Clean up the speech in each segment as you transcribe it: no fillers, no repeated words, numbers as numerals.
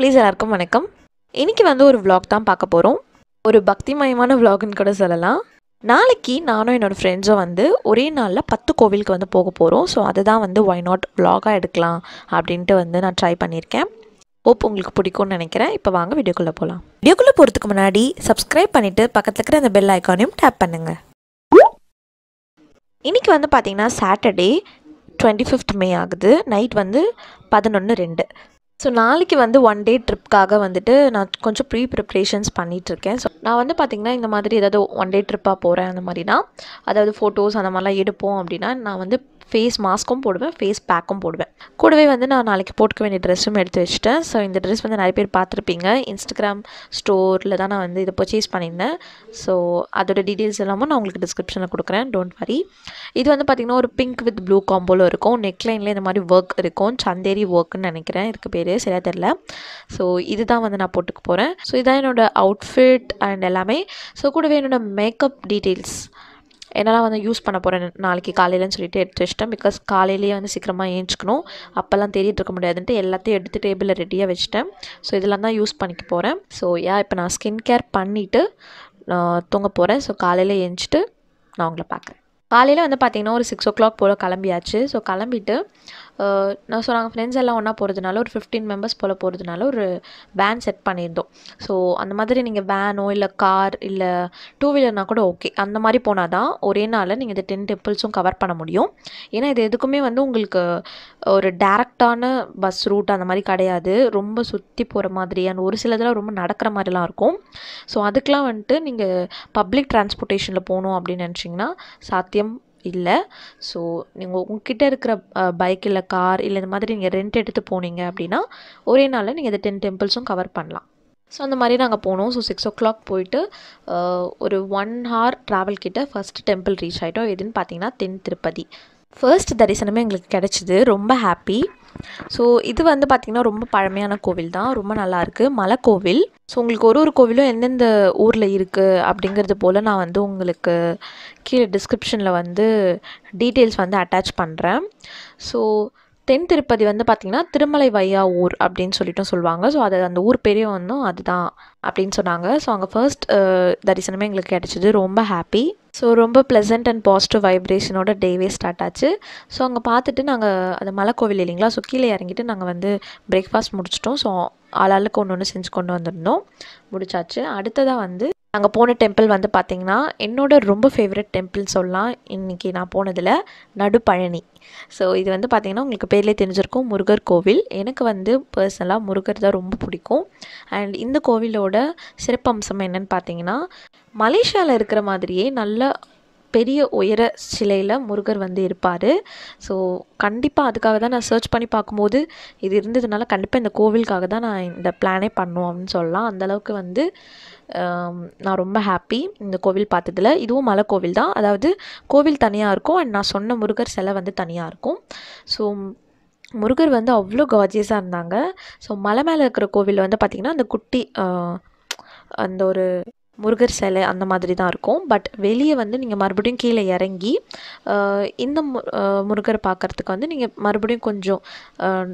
Families எல்லாருக்கும் வணக்கம். இன்றைக்கி வந்து ஒரு vlog தான் பார்க்க போகிறோம். ஒரு பக்திமயமான vlogன்னு கூட சொல்லலாம். நாளைக்கு நானும் என்னோடய ஃப்ரெண்ட்ஸும் வந்து ஒரே நாளில் 10 கோவிலுக்கு வந்து போக போகிறோம். ஸோ அதுதான் வந்து ஒய் நாட் vlog-ஆக எடுக்கலாம் அப்படின்ட்டு வந்து நான் ட்ரை பண்ணியிருக்கேன். ஹோப் உங்களுக்கு பிடிக்கும்னு நினைக்கிறேன். இப்போ வாங்க வீடியோக்குள்ளே போகலாம். வீடியோக்குள்ளே போகிறதுக்கு முன்னாடி சப்ஸ்கிரைப் பண்ணிவிட்டு பக்கத்தில் இருக்கிற அந்த பெல் ஐக்கானையும் டேப் பண்ணுங்கள். இன்றைக்கி வந்து பார்த்திங்கன்னா சாட்டர்டே 25th மே ஆகுது. நைட் வந்து 11:02. ஸோ நாளைக்கு வந்து ஒன் டே ட்ரிப்காக வந்துட்டு நான் கொஞ்சம் ப்ரிப்ரேஷன்ஸ் பண்ணிகிட்ருக்கேன். ஸோ நான் வந்து பார்த்திங்கன்னா இந்த மாதிரி ஏதாவது ஒன் டே ட்ரிப்பாக போகிறேன் அந்த மாதிரினா, அதாவது ஃபோட்டோஸ் அந்த மாதிரிலாம் எடுப்போம் அப்படின்னா நான் வந்து ஃபேஸ் மாஸ்க்கும் போடுவேன், ஃபேஸ் பேக்கும் போடுவேன். கூடவே வந்து நான் நாளைக்கு போட்டுக்க வேண்டிய ட்ரெஸ்ஸும் எடுத்து வச்சுட்டேன். ஸோ இந்த ட்ரெஸ் வந்து நிறைய பேர் பார்த்துருப்பீங்க. இன்ஸ்டாகிராம் ஸ்டோரில் தான் நான் வந்து இதை பர்ச்சேஸ் பண்ணியிருந்தேன். ஸோ அதோட டீட்டெயில்ஸ் எல்லாமும் நான் உங்களுக்கு டிஸ்கிரிப்ஷனில் கொடுக்குறேன், டோன்ட் வரி. இது வந்து பார்த்திங்கன்னா ஒரு பிங்க் வித் ப்ளூ காம்போவில் இருக்கும். நெக்லைனில் இந்த மாதிரி ஒர்க் இருக்கும். சந்தேரி ஒர்க்குன்னு நினைக்கிறேன், இதுக்கு பேர் சரியாக தெரில. ஸோ இதுதான் வந்து நான் போட்டுக்க போகிறேன். ஸோ இதான் என்னோடய அவுட்ஃபிட் அண்ட் எல்லாமே. ஸோ கூடவே என்னோடய மேக்கப் டீட்டெயில்ஸ் என்னெல்லாம் வந்து யூஸ் பண்ண போகிறேன் நாளைக்கு காலையிலன்னு சொல்லிட்டு எடுத்து வச்சிட்டேன். பிகாஸ் காலையிலேயே வந்து சீக்கிரமாக ஏஞ்சிக்கணும், அப்போல்லாம் தேடிட்டு இருக்க முடியாதுன்ட்டு எல்லாத்தையும் எடுத்து டேபிளில் ரெடியாக வச்சுட்டேன். ஸோ இதெல்லாம் தான் யூஸ் பண்ணிக்க போகிறேன். ஸோ இப்போ நான் ஸ்கின் கேர் பண்ணிவிட்டு நான் தூங்க போகிறேன். ஸோ காலையில் ஏஞ்சிட்டு நான் உங்களை பார்க்குறேன். காலையில் வந்து பார்த்திங்கன்னா ஒரு 6 o'clock போல் கிளம்பியாச்சு. ஸோ கிளம்பிட்டு நான் நாங்கள் ஃப்ரெண்ட்ஸ் எல்லாம் ஒன்றா போகிறதுனால ஒரு 15 மெம்பர்ஸ் போல் போகிறதுனால ஒரு வேன் செட் பண்ணியிருந்தோம். ஸோ அந்த மாதிரி நீங்கள் வேனோ இல்லை கார் இல்லை டூ வீலர்னால் கூட ஓகே, அந்த மாதிரி போனால் தான் ஒரே நாளில் நீங்கள் இந்த 10 டெம்பிள்ஸும் கவர் பண்ண முடியும். ஏன்னா இது எதுக்குமே வந்து உங்களுக்கு ஒரு டேரெக்டான பஸ் ரூட் அந்த மாதிரி கிடையாது. ரொம்ப சுற்றி போகிற மாதிரி அண்ட் ஒரு சிலதெல்லாம் ரொம்ப நடக்கிற மாதிரிலாம் இருக்கும். ஸோ அதுக்கெலாம் வந்துட்டு நீங்கள் பப்ளிக் டிரான்ஸ்போர்ட்டேஷனில் போகணும் அப்படின்னு நினச்சிங்கன்னா சாத்தியம் இல்லை. ஸோ நீங்கள் உங்ககிட்ட இருக்கிற பைக் இல்லை கார் இல்லை இந்த மாதிரி நீங்கள் ரெண்ட் எடுத்து போனீங்க அப்படின்னா ஒரே நாளில் நீங்கள் இந்த 10 டெம்பிள்ஸும் கவர் பண்ணலாம். ஸோ அந்த மாதிரி நாங்கள் போனோம். ஸோ 6 o'clock போயிட்டு ஒரு 1 hour ட்ராவல் கிட்ட ஃபஸ்ட் டெம்பிள் ரீச் ஆகிட்டோம். எதுன்னு பார்த்தீங்கன்னா தென் திருப்பதி. ஃபர்ஸ்ட் தரிசனமே எங்களுக்கு கிடச்சிது, ரொம்ப ஹாப்பி. ஸோ இது வந்து பார்த்திங்கன்னா ரொம்ப பழமையான கோவில் தான், ரொம்ப நல்லாயிருக்கு, மலை கோவில். ஸோ உங்களுக்கு ஒரு கோவிலும் எந்தெந்த ஊரில் இருக்குது அப்படிங்கிறது போல் நான் வந்து உங்களுக்கு கீழே டிஸ்கிரிப்ஷனில் வந்து டீட்டெயில்ஸ் வந்து அட்டாச் பண்ணுறேன். ஸோ தென் திருப்பதி வந்து பார்த்திங்கன்னா திருமலை வையா ஊர் அப்படின்னு சொல்லிட்டும் சொல்லுவாங்க. ஸோ அது அந்த ஊர் பெரிய வந்து அதுதான் அப்படின்னு சொன்னாங்க. ஸோ அங்கே ஃபர்ஸ்ட் தரிசனமே எங்களுக்கு கிடச்சிது, ரொம்ப ஹாப்பி. ஸோ ரொம்ப ப்ளசண்ட் அண்ட் பாசிட்டிவ் வைப்ரேஷனோட டேவே ஸ்டார்ட் ஆச்சு. ஸோ அங்கே பார்த்துட்டு நாங்கள் அந்த மலை கோவில் இல்லைங்களா, ஸோ கீழே இறங்கிட்டு நாங்கள் வந்து பிரேக்ஃபாஸ்ட் முடிச்சிட்டோம். ஸோ ஆளாளுக்கு ஒன்று செஞ்சு கொண்டு வந்திருந்தோம், முடிச்சாச்சு. அடுத்ததாக வந்து நாங்கள் போன டெம்பிள் வந்து பார்த்திங்கன்னா என்னோட ரொம்ப ஃபேவரட் டெம்பிள்னு சொல்லலாம் இன்றைக்கி நான் போனதில், நடுப்பழனி. ஸோ இது வந்து பார்த்திங்கன்னா உங்களுக்கு பேர்லேயே தெரிஞ்சிருக்கும், முருகர் கோவில். எனக்கு வந்து பர்சனலாக முருகர் தான் ரொம்ப பிடிக்கும். அண்ட் இந்த கோவிலோட சிறப்பம்சம் என்னென்னு பார்த்தீங்கன்னா, மலேசியாவில் இருக்கிற மாதிரியே நல்ல பெரிய உயர சிலையில் முருகர் வந்து இருப்பார். ஸோ கண்டிப்பாக அதுக்காக தான் நான் சர்ச் பண்ணி பார்க்கும்போது இது இருந்ததுனால கண்டிப்பாக இந்த கோவிலுக்காக தான் நான் இந்த பிளானே பண்ணோம் அப்படின்னு சொல்லலாம். அந்தளவுக்கு வந்து நான் ரொம்ப ஹாப்பி இந்த கோவில் பார்த்ததில். இதுவும் மலை கோவில் தான், அதாவது கோவில் தனியாக இருக்கும் அண்ட் நான் சொன்ன முருகர் சிலை வந்து தனியாக இருக்கும். ஸோ முருகர் வந்து அவ்வளோ கார்ஜியஸாக இருந்தாங்க. ஸோ மலை மேலே இருக்கிற கோவில் வந்து பார்த்திங்கன்னா அந்த குட்டி அந்த ஒரு முருகர் சிலை அந்த மாதிரி தான் இருக்கும். பட் வெளியே வந்து நீங்கள் மறுபடியும் கீழே இறங்கி இந்த முருகரை பார்க்குறதுக்கு வந்து நீங்கள் மறுபடியும் கொஞ்சம்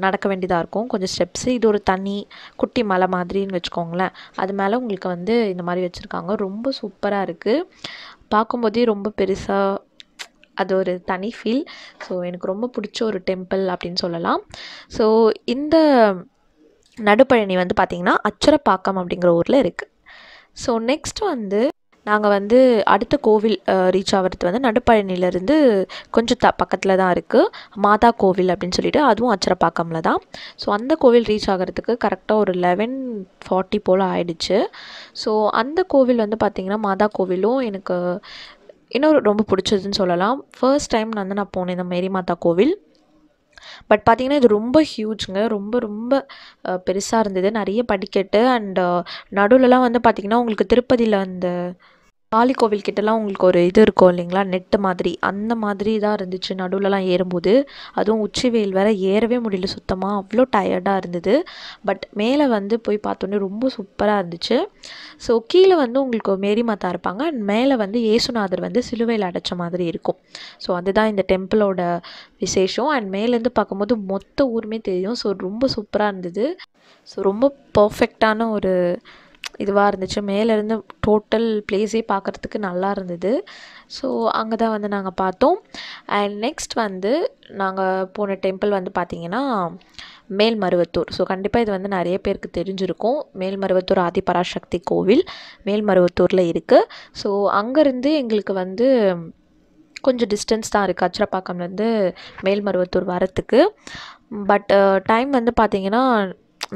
நடக்க வேண்டியதாக இருக்கும், கொஞ்சம் ஸ்டெப்ஸு. இது ஒரு தனி குட்டி மலை மாதிரின்னு வச்சுக்கோங்களேன். அது மேலே உங்களுக்கு வந்து இந்த மாதிரி வச்சுருக்காங்க, ரொம்ப சூப்பராக இருக்குது, பார்க்கும்போதே ரொம்ப பெருசாக, அது ஒரு தனி ஃபீல். ஸோ எனக்கு ரொம்ப பிடிச்ச ஒரு டெம்பிள் அப்படின்னு சொல்லலாம். ஸோ இந்த நடுப்பழனி வந்து பார்த்திங்கன்னா அச்சரப்பாக்கம் அப்படிங்கிற ஊரில் இருக்குது. ஸோ நெக்ஸ்ட் வந்து நாங்கள் வந்து அடுத்த கோவில் ரீச் ஆகிறது வந்து நடுப்பழனிலேருந்து கொஞ்சம் பக்கத்தில் தான் இருக்குது, மாதா கோவில் அப்படின்னு சொல்லிட்டு, அதுவும் அச்சரப்பாக்கமில் தான். ஸோ அந்த கோவில் ரீச் ஆகிறதுக்கு கரெக்டாக ஒரு 11:40 போல் ஆயிடுச்சு. ஸோ அந்த கோவில் வந்து பார்த்திங்கன்னா மாதா கோவிலும் எனக்கு இன்னும் ரொம்ப பிடிச்சதுன்னு சொல்லலாம். ஃபர்ஸ்ட் டைம் நான் போனேன் இந்த மேரி மாதா கோவில். பட் பார்த்திங்கன்னா இது ரொம்ப ஹியூஜுங்க, ரொம்ப ரொம்ப பெருசாக இருந்தது, நிறைய படிக்கட்டு. அண்ட் நடுவிலலாம் வந்து பார்த்திங்கன்னா உங்களுக்கு திருப்பதியில் அந்த காளி கோவில் கிட்டலாம் உங்களுக்கு ஒரு இது இருக்கும் இல்லைங்களா, நெட்டு மாதிரி, அந்த மாதிரி தான் இருந்துச்சு நடுவுலலாம் ஏறும்போது. அதுவும் உச்சி வெயில் வேற, ஏறவே முடியல சுத்தமாக, அவ்வளோ டயர்டாக இருந்தது. பட் மேலே வந்து போய் பார்த்தோன்னே ரொம்ப சூப்பராக இருந்துச்சு. ஸோ கீழே வந்து உங்களுக்கு மேரி மாதா இருப்பாங்க, அண்ட் மேலே வந்து ஏசுநாதர் வந்து சிலுவையில் அடைச்ச மாதிரி இருக்கும். ஸோ அதுதான் இந்த டெம்பிளோட விசேஷம். அண்ட் மேலேருந்து பார்க்கும்போது மொத்த ஊருமே தெரியும். ஸோ ரொம்ப சூப்பராக இருந்தது. ஸோ ரொம்ப பர்ஃபெக்டான ஒரு இதுவாக இருந்துச்சு. மேலேருந்து டோட்டல் பிளேஸே பார்க்குறதுக்கு நல்லா இருந்தது. ஸோ அங்கே தான் வந்து நாங்கள் பார்த்தோம். அண்ட் நெக்ஸ்ட் வந்து நாங்கள் போன டெம்பிள் வந்து பார்த்திங்கன்னா மேல்மருவத்தூர். ஸோ கண்டிப்பாக இது வந்து நிறைய பேருக்கு தெரிஞ்சிருக்கும். மேல்மருவத்தூர் ஆதிபராசக்தி கோவில் மேல்மருவத்தூரில் இருக்குது. ஸோ அங்கேருந்து எங்களுக்கு வந்து கொஞ்சம் டிஸ்டன்ஸ் தான் இருக்குது அச்சரப்பாக்கம்லேருந்து மேல்மருவத்தூர் வரத்துக்கு. பட் டைம் வந்து பார்த்திங்கன்னா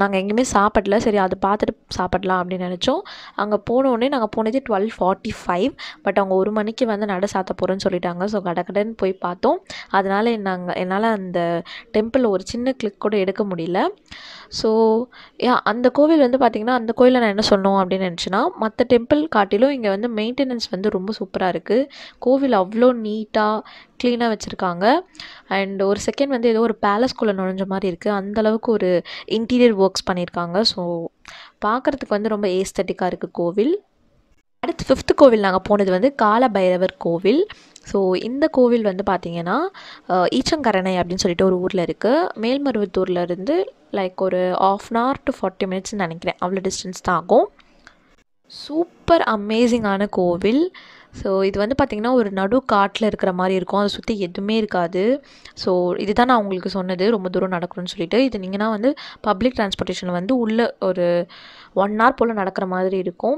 நாங்கள் எங்கேயுமே சாப்பிடல. சரி அதை பார்த்துட்டு சாப்பிடலாம் அப்படின்னு நினச்சோம். அங்கே போனோடனே நாங்கள் போனது 12:45. பட் அவங்க 1 மணிக்கு வந்து நட சாத்த போகிறேன்னு சொல்லிட்டாங்க. ஸோ கடகடன்னு போய் பார்த்தோம். அதனால் என்னால் அந்த டெம்பிளில் ஒரு சின்ன கிளிக் கூட எடுக்க முடியல. ஸோ அந்த கோவில் வந்து பார்த்திங்கன்னா, அந்த கோயிலில் நான் என்ன சொல்லணும் அப்படின்னு நினச்சேன்னா, மற்ற டெம்பிள் காட்டிலும் இங்கே வந்து மெயின்டெனன்ஸ் வந்து ரொம்ப சூப்பராக இருக்குது. கோவில் அவ்வளோ நீட்டாக க்ளீனாக வச்சுருக்காங்க. அண்ட் ஒரு செகண்ட் வந்து ஏதோ ஒரு பேலஸ்குள்ளே நுழைஞ்ச மாதிரி இருக்குது. அந்தளவுக்கு ஒரு இன்டீரியர் ஒர்க்ஸ் பண்ணியிருக்காங்க. ஸோ பார்க்குறதுக்கு வந்து ரொம்ப ஏஸ்தட்டிக்காக இருக்குது கோவில். அடுத்து 5th கோவில் நாங்கள் போனது வந்து கால பைரவர் கோவில். ஸோ இந்த கோவில் வந்து பார்த்திங்கன்னா ஈச்சங்கரணை அப்படின்னு சொல்லிட்டு ஒரு ஊரில் இருக்குது. மேல்மருவத்தூர்லேருந்து லைக் ஒரு 1/2 hour to 40 minutes நினைக்கிறேன், அவ்வளோ டிஸ்டன்ஸ் தான் ஆகும். சூப்பர் அமேசிங்கான கோவில். ஸோ இது வந்து பார்த்திங்கன்னா ஒரு நடு காட்டில் இருக்கிற மாதிரி இருக்கும். அதை சுற்றி எதுவுமே இருக்காது. ஸோ இதுதான் நான் உங்களுக்கு சொன்னது, ரொம்ப தூரம் நடக்கணும்னு சொல்லிட்டு. இது நீங்கன்னா வந்து பப்ளிக் டிரான்ஸ்போர்ட்டேஷனில் வந்து உள்ளே ஒரு 1 hour போல் நடக்கிற மாதிரி இருக்கும்.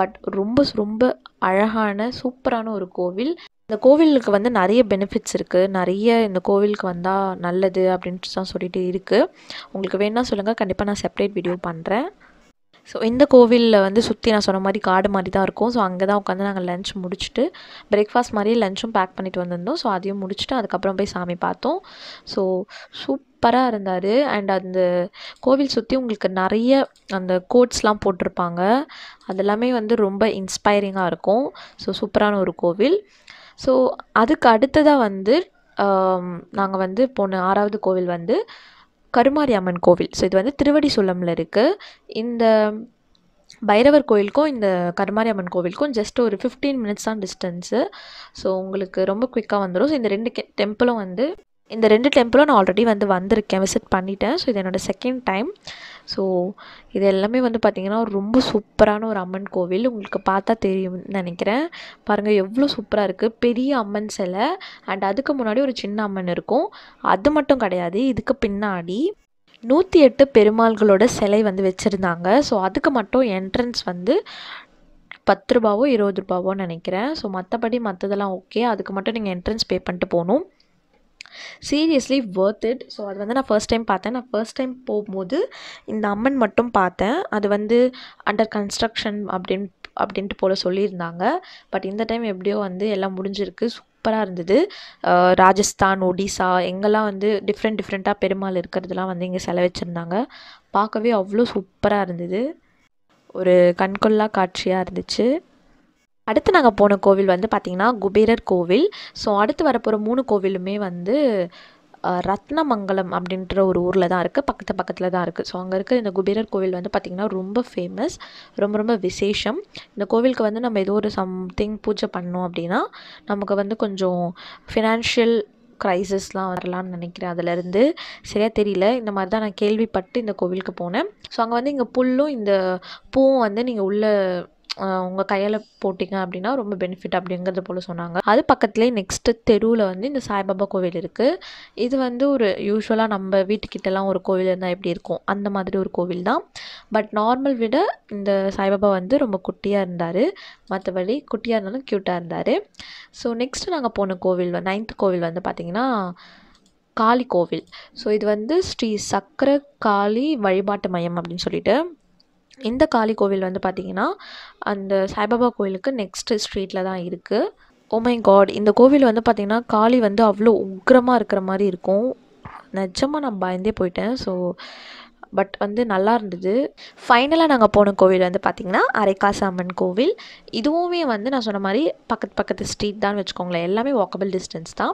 பட் ரொம்ப ரொம்ப அழகான சூப்பரான ஒரு கோவில். இந்த கோவிலுக்கு வந்து நிறைய பெனிஃபிட்ஸ் இருக்குது. நிறைய இந்த கோவிலுக்கு வந்தால் நல்லது அப்படின்ட்டு தான் சொல்லிட்டு இருக்குது. உங்களுக்கு வேணுன்னா சொல்லுங்கள், கண்டிப்பாக நான் செப்பரேட் வீடியோ பண்ணுறேன். ஸோ இந்த கோவிலில் வந்து சுற்றி நான் சொன்ன மாதிரி காடு மாதிரி தான் இருக்கும். ஸோ அங்கே தான் உட்காந்து நாங்கள் லன்ச் முடிச்சுட்டு, பிரேக்ஃபாஸ்ட் மாதிரியே லன்ச்சும் பேக் பண்ணிட்டு வந்திருந்தோம். ஸோ அதையும் முடிச்சுட்டு அதுக்கப்புறம் போய் சாமி பார்த்தோம். ஸோ சூப்பராக இருந்தார். அண்ட் அந்த கோவில் சுற்றி உங்களுக்கு நிறைய அந்த கோட்ஸ்லாம் போட்டிருப்பாங்க. அதெல்லாமே வந்து ரொம்ப இன்ஸ்பைரிங்காக இருக்கும். ஸோ சூப்பரான ஒரு கோவில். ஸோ அதுக்கு அடுத்ததாக வந்து நாங்கள் வந்து போன 6வது கோவில் வந்து கருமாரி அம்மன் கோவில். ஸோ இது வந்து திருவடிசூலமில் இருக்குது. இந்த பைரவர் கோவிலுக்கும் இந்த கருமாரி அம்மன் கோவிலுக்கும் ஜஸ்ட் ஒரு 15 minutes தான் டிஸ்டன்ஸு. ஸோ உங்களுக்கு ரொம்ப குயிக்காக வந்துடும். ஸோ இந்த 2 டெம்பிளும் வந்து நான் ஆல்ரெடி வந்து வந்திருக்கேன், விசிட் பண்ணிட்டேன். ஸோ இது என்னோடய செகண்ட் டைம். ஸோ இது எல்லாமே வந்து பார்த்திங்கன்னா ரொம்ப சூப்பரான ஒரு அம்மன் கோவில். உங்களுக்கு பார்த்தா தெரியும்னு நினைக்கிறேன். பாருங்கள் எவ்வளோ சூப்பராக இருக்குது. பெரிய அம்மன் சிலை அண்ட் அதுக்கு முன்னாடி ஒரு சின்ன அம்மன் இருக்கும். அது மட்டும் கிடையாது, இதுக்கு பின்னாடி 108 பெருமாள்களோட சிலை வந்து வச்சுருந்தாங்க. ஸோ அதுக்கு மட்டும் என்ட்ரன்ஸ் வந்து 10 ரூபாவோ 20 ரூபாவோ நினைக்கிறேன். ஸோ மற்றபடி மற்றதெல்லாம் ஓகே. அதுக்கு மட்டும் நீங்கள் என்ட்ரன்ஸ் பே பண்ணிட்டு போகணும். Seriously worth it. ஸோ அது வந்து நான் ஃபர்ஸ்ட் டைம் பார்த்தேன். நான் ஃபர்ஸ்ட் டைம் போகும்போது இந்த அம்மன் மட்டும் பார்த்தேன். அது வந்து அண்டர் கன்ஸ்ட்ரக்ஷன் அப்படின்ட்டு போல் சொல்லியிருந்தாங்க. பட் இந்த டைம் எப்படியோ வந்து எல்லாம் முடிஞ்சிருக்கு. சூப்பராக இருந்தது. ராஜஸ்தான், ஒடிசா எங்கெல்லாம் வந்து டிஃப்ரெண்ட்டாக பெருமாள் இருக்கிறதுலாம் வந்து இங்கே சிலை வச்சுருந்தாங்க. பார்க்கவே அவ்வளோ சூப்பராக இருந்தது. ஒரு கண்கொள்ளா காட்சியாக இருந்துச்சு. அடுத்து நாங்கள் போன கோவில் வந்து பார்த்திங்கன்னா குபேரர் கோவில். ஸோ அடுத்து வரப்போகிற 3 கோவிலுமே வந்து ரத்னமங்கலம் அப்படின்ற ஒரு ஊரில் தான் இருக்குது, பக்கத்தில் தான் இருக்குது. ஸோ அங்கே இருக்க இந்த குபேரர் கோவில் வந்து பார்த்திங்கன்னா ரொம்ப ஃபேமஸ், ரொம்ப ரொம்ப விசேஷம். இந்த கோவிலுக்கு வந்து நம்ம ஏதோ ஒரு சம்திங் பூஜை பண்ணோம் அப்படின்னா நமக்கு வந்து கொஞ்சம் ஃபினான்ஷியல் க்ரைசிஸ்லாம் வரலான்னு நினைக்கிறேன். அதிலேருந்து சரியாக தெரியல. இந்த மாதிரி தான் நான் கேள்விப்பட்டு இந்த கோவிலுக்கு போனேன். ஸோ அங்கே வந்து இங்கே புல்லும் இந்த பூவும் வந்து நீங்கள் உள்ள உங்கள் கையில் போட்டிங்க அப்படின்னா ரொம்ப பெனிஃபிட் அப்படிங்கிறது போல் சொன்னாங்க. அது பக்கத்துலேயே நெக்ஸ்ட்டு தெருவில் வந்து இந்த சாய்பாபா கோவில் இருக்குது. இது வந்து ஒரு யூஸ்வலாக நம்ம வீட்டுக்கிட்டலாம் ஒரு கோவில் இருந்தால் எப்படி இருக்கும் அந்த மாதிரி ஒரு கோவில் தான். பட் நார்மல் விட இந்த சாய்பாபா வந்து ரொம்ப குட்டியாக இருந்தார். மற்றபடி குட்டியாக இருந்தாலும் க்யூட்டாக இருந்தார். ஸோ நெக்ஸ்ட்டு நாங்கள் போன கோவில் 9th கோவில் வந்து பார்த்திங்கன்னா காளி கோவில். ஸோ இது வந்து ஸ்ரீ சக்கர காளி வழிபாட்டு மையம் அப்படின்னு சொல்லிட்டு இந்த காளி கோவில் வந்து பார்த்திங்கன்னா அந்த சாய்பாபா கோவிலுக்கு நெக்ஸ்ட்டு ஸ்ட்ரீட்டில் தான் இருக்குது. ஓ மை காட், இந்த கோவில் வந்து பார்த்திங்கன்னா காளி வந்து அவ்வளோ உக்கிரமாக இருக்கிற மாதிரி இருக்கும். நிஜமாக நான் பயந்தே போயிட்டேன். ஸோ பட் வந்து நல்லா இருந்தது. ஃபைனலாக நாங்கள் போன கோவில் வந்து பார்த்திங்கன்னா அரைக்காசு அம்மன் கோவில். இதுவுமே வந்து நான் சொன்ன மாதிரி பக்கத்து ஸ்ட்ரீட் தான் வச்சுக்கோங்களேன், எல்லாமே வாக்கபிள் டிஸ்டன்ஸ் தான்.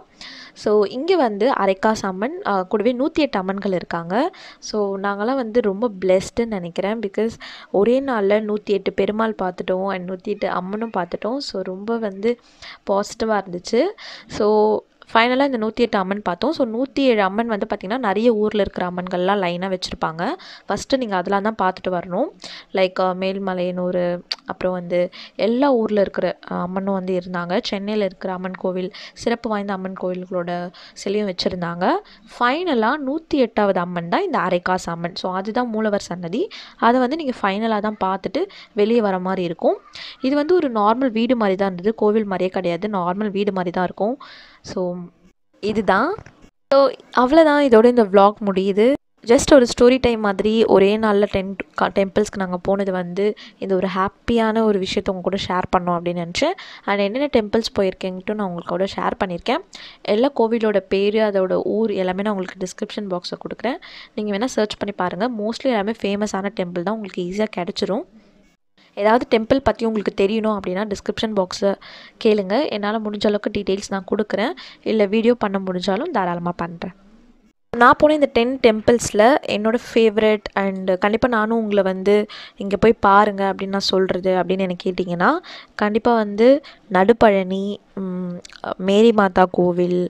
ஸோ இங்கே வந்து அரைக்காசு அம்மன் கூடவே 108 அம்மன்கள் இருக்காங்க. ஸோ நாங்களாம் வந்து ரொம்ப பிளெஸ்டுன்னு நினைக்கிறேன். பிகாஸ் ஒரே நாளில் 108 பெருமாள் பார்த்துட்டோம் அண்ட் 108 அம்மனும் பார்த்துட்டோம். ஸோ ரொம்ப வந்து பாசிட்டிவாக இருந்துச்சு. ஸோ ஃபைனலாக இந்த 108 அம்மன் பார்த்தோம். ஸோ 107 அம்மன் வந்து பார்த்திங்கன்னா நிறைய ஊரில் இருக்கிற அம்மன்கள்லாம் லைனாக வச்சுருப்பாங்க. ஃபஸ்ட்டு நீங்கள் அதெல்லாம் தான் பார்த்துட்டு வரணும். லைக் மேல்மலையனூர், அப்புறம் வந்து எல்லா ஊரில் இருக்கிற அம்மனும் வந்து இருந்தாங்க. சென்னையில் இருக்கிற அம்மன் கோவில், சிறப்பு வாய்ந்த அம்மன் கோவில்களோட சிலையும் வச்சுருந்தாங்க. ஃபைனலாக 108வது அம்மன் தான் இந்த அரைக்காசு அம்மன். ஸோ அதுதான் மூலவர் சன்னதி. அதை வந்து நீங்கள் ஃபைனலாக தான் பார்த்துட்டு வெளியே வர மாதிரி இருக்கும். இது வந்து ஒரு நார்மல் வீடு மாதிரி தான் இருந்தது, கோவில் மாதிரியே கிடையாது, நார்மல் வீடு மாதிரி தான் இருக்கும். ஸோ இதுதான். ஸோ அவ்வளோதான், இதோட இந்த vlog முடியுது. ஜஸ்ட் ஒரு ஸ்டோரி டைம் மாதிரி ஒரே நாளில் 10 டெம்பிள்ஸ்க்கு நாங்கள் போனது வந்து இந்த ஒரு ஹாப்பியான ஒரு விஷயத்த உங்க கூட ஷேர் பண்ணோம் அப்படின்னு நினச்சேன். அண்ட் என்னென்ன டெம்பிள்ஸ் போயிருக்கேன்ட்டு நான் உங்களுக்கு கூட ஷேர் பண்ணியிருக்கேன். எல்லா கோவிலோட பேர், அதோட ஊர் எல்லாமே நான் உங்களுக்கு டிஸ்கிரிப்ஷன் பாக்ஸில் கொடுக்குறேன். நீங்கள் வேணால் சர்ச் பண்ணி பாருங்கள். மோஸ்ட்லி எல்லாமே ஃபேமஸான டெம்பிள் தான், உங்களுக்கு ஈஸியாக கிடச்சிரும். ஏதாவது டெம்பிள் பற்றி உங்களுக்கு தெரியணும் அப்படின்னா டிஸ்கிரிப்ஷன் பாக்ஸில் கேளுங்க. என்னால் முடிஞ்ச அளவுக்கு டீட்டெயில்ஸ் நான் கொடுக்குறேன். இல்லை வீடியோ பண்ண முடிஞ்சாலும் தாராளமாக பண்ணுறேன். நான் போன இந்த 10 டெம்பிள்ஸில் என்னோடய ஃபேவரட் அண்ட் கண்டிப்பாக நானும் உங்களை வந்து இங்கே போய் பாருங்கள் அப்படின்னு நான் சொல்கிறது அப்படின்னு எனக்கு கேட்டிங்கன்னா, கண்டிப்பாக வந்து நடுப்பழனி, மேரி மாதா கோவில்,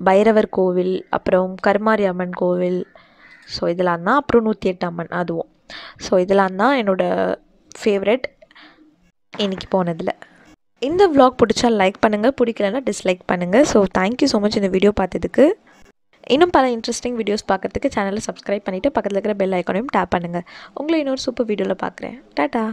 பைரவர் கோவில், அப்புறம் கருமாரி அம்மன் கோவில், ஸோ இதெல்லாம் தான். அப்புறம் 108 அம்மன் அதுவும். ஸோ இதெல்லாம் தான் என்னோடய ஃபேவரட் இன்றைக்கி போனதில். இந்த vlog பிடிச்சா லைக் பண்ணுங்கள், பிடிக்கலன்னா டிஸ்லைக் பண்ணுங்கள். ஸோ தேங்க்யூ ஸோ மச் இந்த வீடியோ பார்த்ததுக்கு. இன்னும் பல இன்ட்ரெஸ்டிங் வீடியோஸ் பார்க்குறதுக்கு சேனலை சப்ஸ்கிரைப் பண்ணிவிட்டு பக்கத்தில் இருக்கிற பெல் ஐக்கானையும் டேப் பண்ணுங்கள். உங்களை இன்னொரு சூப்பர் வீடியோவில் பார்க்குறேன். டாட்டா.